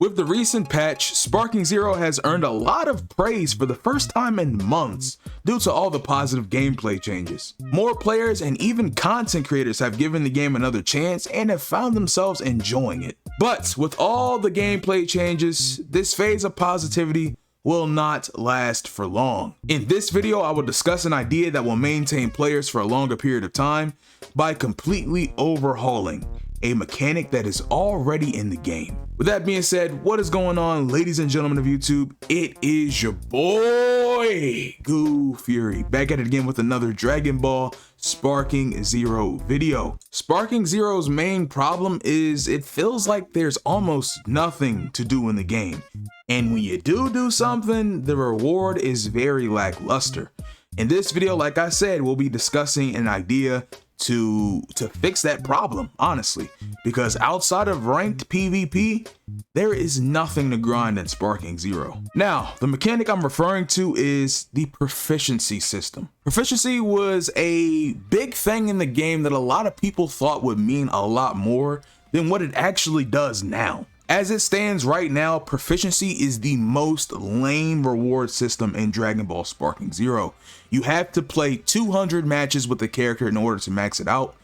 With the recent patch, Sparking Zero has earned a lot of praise for the first time in months due to all the positive gameplay changes. More players and even content creators have given the game another chance and have found themselves enjoying it. But with all the gameplay changes, this phase of positivity will not last for long. In this video, I will discuss an idea that will maintain players for a longer period of time by completely overhauling a mechanic that is already in the game. With that being said, what is going on, ladies and gentlemen of YouTube? It is your boy, Goo-FuRY, back at it again with another Dragon Ball Sparking Zero video. Sparking Zero's main problem is it feels like there's almost nothing to do in the game. And when you do something, the reward is very lackluster. In this video, like I said, we'll be discussing an idea to fix that problem, honestly, because outside of ranked PvP, there is nothing to grind in Sparking Zero. Now, the mechanic I'm referring to is the proficiency system. Proficiency was a big thing in the game that a lot of people thought would mean a lot more than what it actually does now. As it stands right now, proficiency is the most lame reward system in Dragon Ball Sparking Zero. You have to play 200 matches with the character in order to max it out,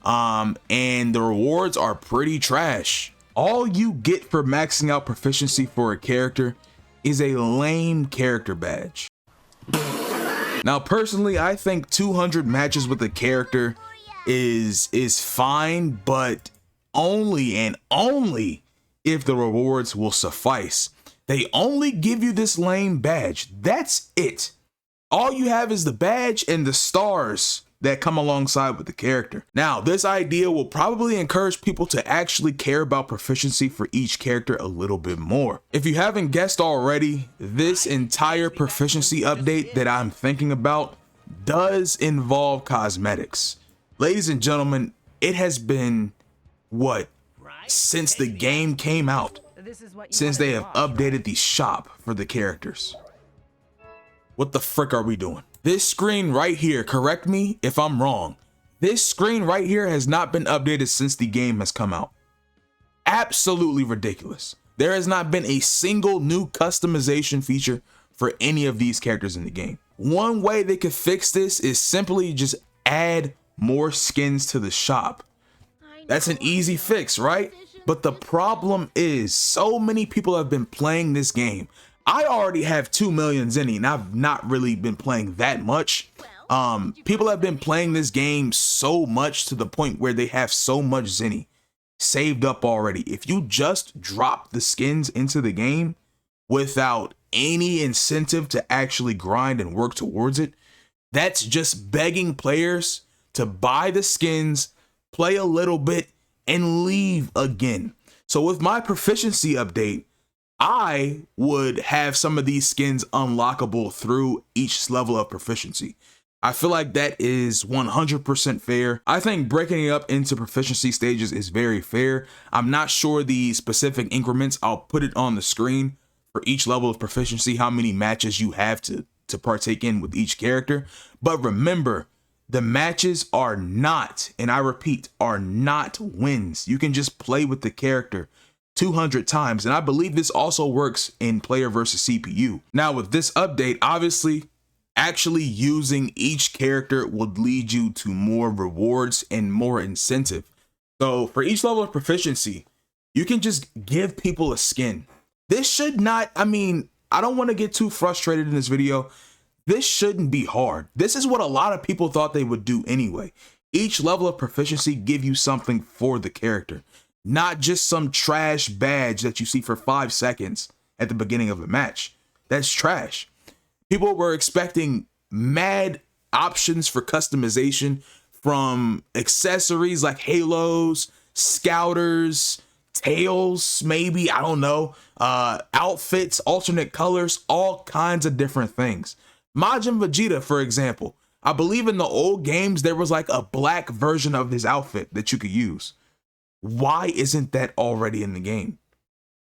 and the rewards are pretty trash. All you get for maxing out proficiency for a character is a lame character badge. Now, personally, I think 200 matches with a character is fine, but only and only if the rewards will suffice. They only give you this lame badge. That's it. All you have is the badge and the stars that come alongside with the character. Now, this idea will probably encourage people to actually care about proficiency for each character a little bit more. If you haven't guessed already, this entire proficiency update that I'm thinking about does involve cosmetics. Ladies and gentlemen, it has been, what, since the game came out, since they have updated the shop for the characters. What the frick are we doing? This screen right here, correct me if I'm wrong, this screen right here has not been updated since the game has come out. Absolutely ridiculous. There has not been a single new customization feature for any of these characters in the game. One way they could fix this is simply just add more skins to the shop. That's an easy fix, right? But the problem is so many people have been playing this game. I already have 2 million Zenny and I've not really been playing that much. People have been playing this game so much to the point where they have so much Zenny saved up already. If you just drop the skins into the game without any incentive to actually grind and work towards it, that's just begging players to buy the skins, play a little bit, and leave again. So with my proficiency update, I would have some of these skins unlockable through each level of proficiency. I feel like that is 100% fair. I think breaking it up into proficiency stages is very fair. I'm not sure the specific increments. I'll put it on the screen for each level of proficiency, how many matches you have to partake in with each character. But remember, the matches are not, and I repeat, are not wins. You can just play with the character 200 times. And I believe this also works in player versus CPU. Now with this update, obviously, actually using each character would lead you to more rewards and more incentive. So for each level of proficiency, you can just give people a skin. This should not, I mean, I don't want to get too frustrated in this video. This shouldn't be hard. This is what a lot of people thought they would do anyway. Each level of proficiency give you something for the character, not just some trash badge that you see for 5 seconds at the beginning of a match. That's trash. People were expecting mad options for customization, from accessories like halos, scouters, tails, maybe, I don't know, outfits, alternate colors, all kinds of different things. Majin Vegeta, for example, I believe in the old games, there was like a black version of his outfit that you could use. Why isn't that already in the game?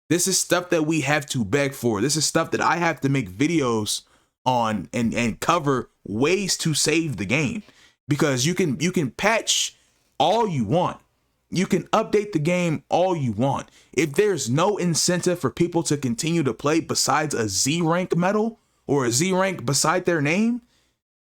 This is stuff that we have to beg for. This is stuff that I have to make videos on and cover ways to save the game, because you can patch all you want. You can update the game all you want. If there's no incentive for people to continue to play besides a Z rank medal or a Z rank beside their name,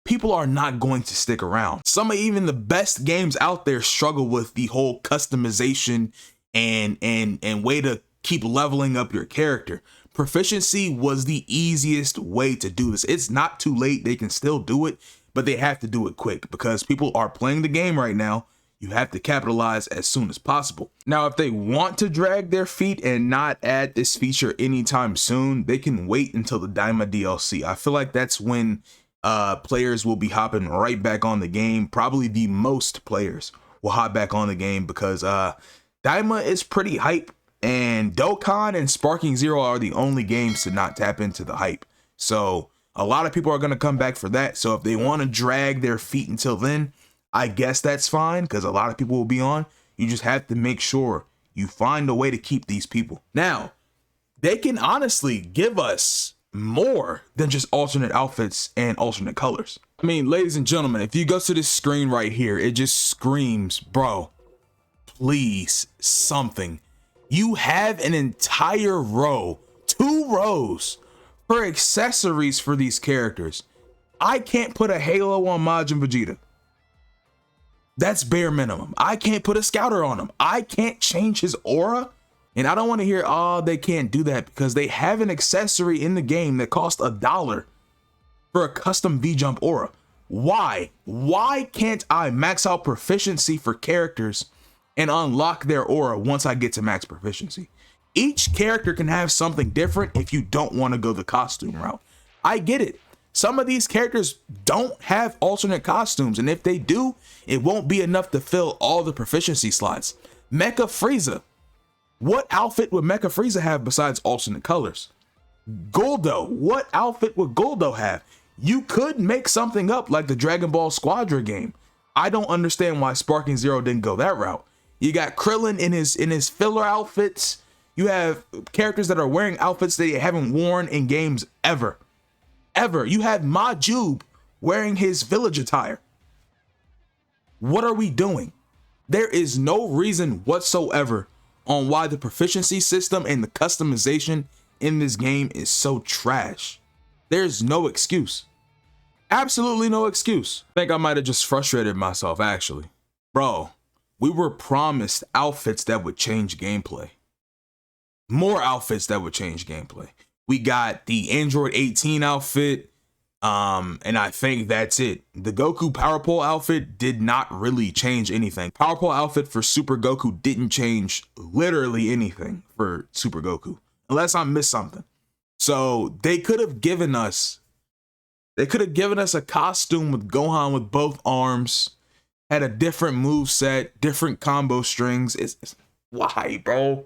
people are not going to stick around. Some of even the best games out there struggle with the whole customization and way to keep leveling up your character. Proficiency was the easiest way to do this. It's not too late. They can still do it, but they have to do it quick because people are playing the game right now. You have to capitalize as soon as possible. Now, if they want to drag their feet and not add this feature anytime soon, they can wait until the Daima DLC. I feel like that's when players will be hopping right back on the game. Probably the most players will hop back on the game because Daima is pretty hype, and Dokkan and Sparking Zero are the only games to not tap into the hype. So a lot of people are going to come back for that. So if they want to drag their feet until then, I guess that's fine because a lot of people will be on. You just have to make sure you find a way to keep these people. Now, they can honestly give us more than just alternate outfits and alternate colors. I mean, ladies and gentlemen, if you go to this screen right here, it just screams, bro, please, something. You have an entire row, 2 rows for accessories for these characters. I can't put a halo on Majin Vegeta. That's bare minimum. I can't put a scouter on him. I can't change his aura. And I don't want to hear, oh, they can't do that because they have an accessory in the game that costs $1 for a custom V-Jump aura. Why? Why can't I max out proficiency for characters and unlock their aura once I get to max proficiency? Each character can have something different if you don't want to go the costume route. I get it. Some of these characters don't have alternate costumes, and if they do, it won't be enough to fill all the proficiency slots. Mecha Frieza. What outfit would Mecha Frieza have besides alternate colors? Guldo. What outfit would Guldo have? You could make something up like the Dragon Ball Squadra game. I don't understand why Sparking Zero didn't go that route. You got Krillin in his filler outfits. You have characters that are wearing outfits that they haven't worn in games ever. You have Majub wearing his village attire. What are we doing? There is no reason whatsoever on why the proficiency system and the customization in this game is so trash. There's no excuse. Absolutely no excuse. I think I might have just frustrated myself, actually. Bro, we were promised outfits that would change gameplay. More outfits that would change gameplay. We got the Android 18 outfit, and I think that's it. The Goku Power Pole outfit did not really change anything. Power Pole outfit for Super Goku didn't change literally anything for Super Goku, unless I missed something. So they could have given us a costume with Gohan with both arms, had a different move set, different combo strings. It's why, bro?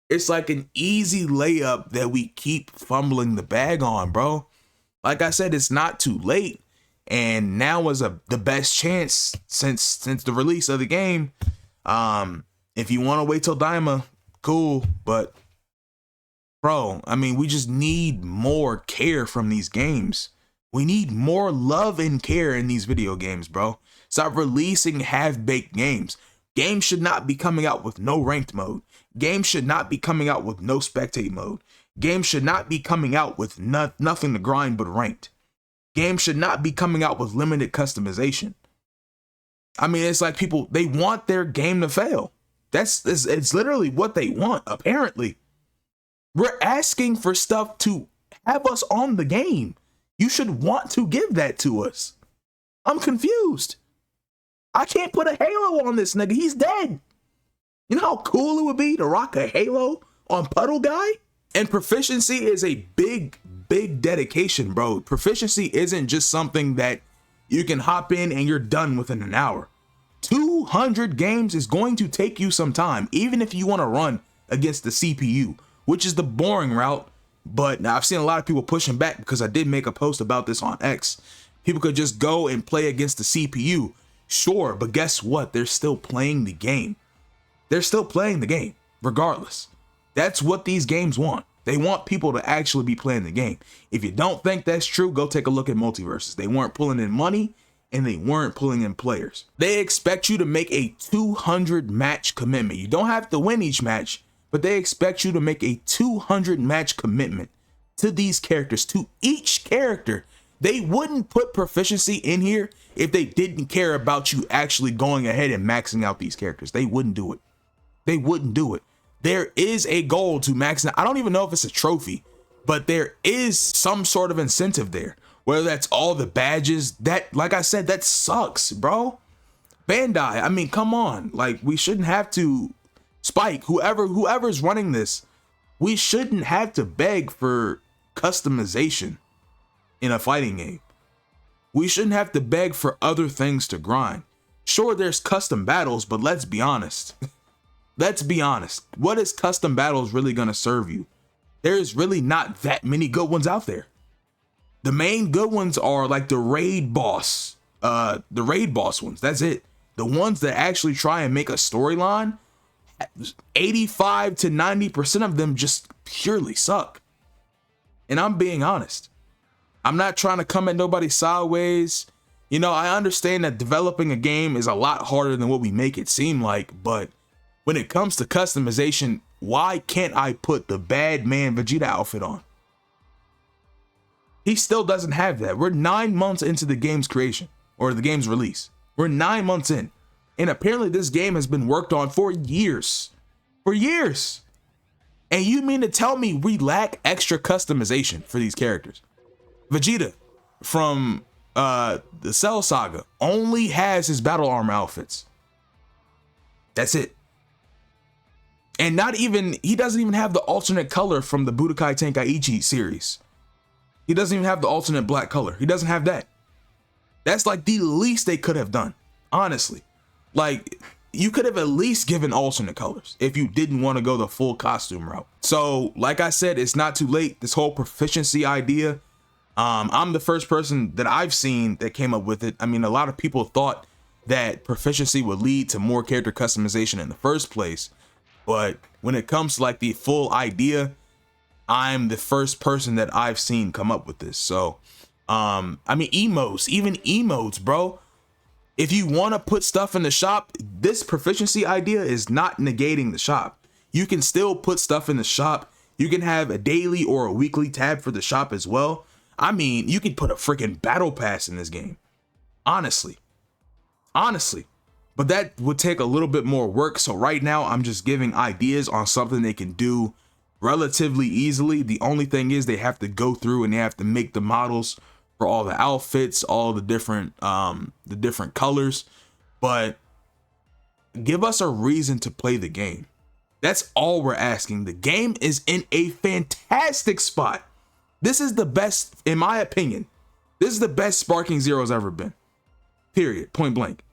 It's like an easy layup that we keep fumbling the bag on, bro. Like I said, it's not too late. And now is the best chance since the release of the game. If you want to wait till Daima, cool. But, bro, I mean, we just need more care from these games. We need more love and care in these video games, bro. Stop releasing half-baked games. Games should not be coming out with no ranked mode. Games should not be coming out with no spectate mode. Games should not be coming out with nothing to grind but ranked. Games should not be coming out with limited customization. I mean, it's like people, they want their game to fail. It's literally what they want, apparently. We're asking for stuff to have us on the game. You should want to give that to us. I'm confused. I can't put a halo on this nigga. He's dead. You know how cool it would be to rock a halo on Puddle Guy? And proficiency is a big dedication, bro. Proficiency isn't just something that you can hop in and you're done within an hour. 200 games is going to take you some time, even if you want to run against the CPU, which is the boring route. But now I've seen a lot of people pushing back because I did make a post about this on X. People could just go and play against the CPU. Sure, but guess what? They're still playing the game. They're still playing the game, regardless. That's what these games want. They want people to actually be playing the game. If you don't think that's true, go take a look at Multiverses. They weren't pulling in money, and they weren't pulling in players. They expect you to make a 200 match commitment. You don't have to win each match, but they expect you to make a 200 match commitment to these characters, to each character. They wouldn't put proficiency in here if they didn't care about you actually going ahead and maxing out these characters. They wouldn't do it. They wouldn't do it. There is a goal to max out. I don't even know if it's a trophy, but there is some sort of incentive there. Whether that's all the badges, that, like I said, that sucks, bro. Bandai, I mean, come on. Like, we shouldn't have to, Spike, whoever's running this, we shouldn't have to beg for customization in a fighting game. We shouldn't have to beg for other things to grind. Sure, there's custom battles, but let's be honest. Let's be honest. What is custom battles really gonna serve you? There's really not that many good ones out there. The main good ones are like the raid boss ones. That's it. The ones that actually try and make a storyline, 85 to 90% of them just purely suck. And I'm being honest. I'm not trying to come at nobody sideways. You know, I understand that developing a game is a lot harder than what we make it seem like, but when it comes to customization, why can't I put the bad man Vegeta outfit on? He still doesn't have that. We're 9 months into the game's creation, or the game's release. We're 9 months in. And apparently this game has been worked on for years. For years. And you mean to tell me we lack extra customization for these characters? Vegeta from the Cell Saga only has his battle armor outfits. That's it. And he doesn't even have the alternate color from the Budokai Tenkaichi series. He doesn't even have the alternate black color. He doesn't have that. That's like the least they could have done, honestly. Like, you could have at least given alternate colors if you didn't want to go the full costume route. So, like I said, it's not too late. This whole proficiency idea, I'm the first person that I've seen that came up with it. I mean, a lot of people thought that proficiency would lead to more character customization in the first place. But when it comes to like the full idea, I'm the first person that I've seen come up with this. So, I mean, emotes, even emotes, bro. If you want to put stuff in the shop, this proficiency idea is not negating the shop. You can still put stuff in the shop. You can have a daily or a weekly tab for the shop as well. I mean, you can put a freaking battle pass in this game. Honestly. But that would take a little bit more work. So right now I'm just giving ideas on something they can do relatively easily. The only thing is they have to go through and they have to make the models for all the outfits, all the different colors, but give us a reason to play the game. That's all we're asking. The game is in a fantastic spot. This is the best, in my opinion. This is the best Sparking Zero's ever been. Period. Point blank.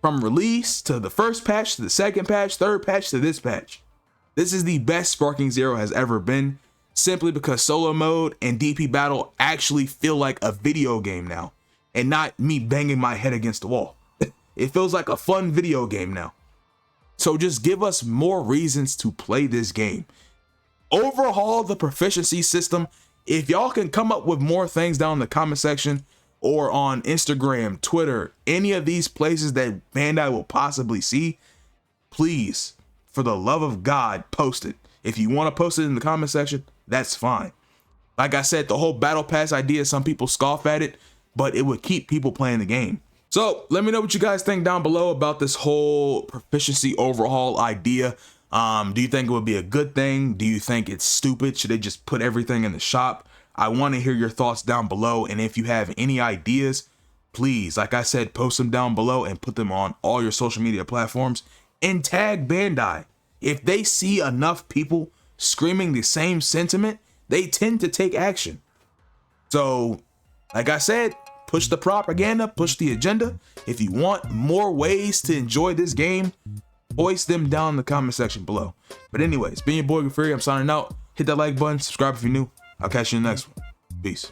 From release to the first patch to the second patch, third patch to this patch. This is the best Sparking Zero has ever been, simply because solo mode and DP battle actually feel like a video game now and not me banging my head against the wall. It feels like a fun video game now. So just give us more reasons to play this game. Overhaul the proficiency system. If y'all can come up with more things down in the comment section or on Instagram, Twitter, any of these places that Bandai will possibly see, please, for the love of God, post it. If you want to post it in the comment section, that's fine. Like I said, the whole battle pass idea, some people scoff at it, but it would keep people playing the game. So let me know what you guys think down below about this whole proficiency overhaul idea. Do you think it would be a good thing? Do you think it's stupid? Should they just put everything in the shop? I want to hear your thoughts down below. And if you have any ideas, please, like I said, post them down below and put them on all your social media platforms and tag Bandai. If they see enough people screaming the same sentiment, they tend to take action. So, like I said, push the propaganda, push the agenda. If you want more ways to enjoy this game, voice them down in the comment section below. But anyways, being your boy Goo-FuRY, I'm signing out. Hit that like button, subscribe if you're new. I'll catch you in the next one. Peace.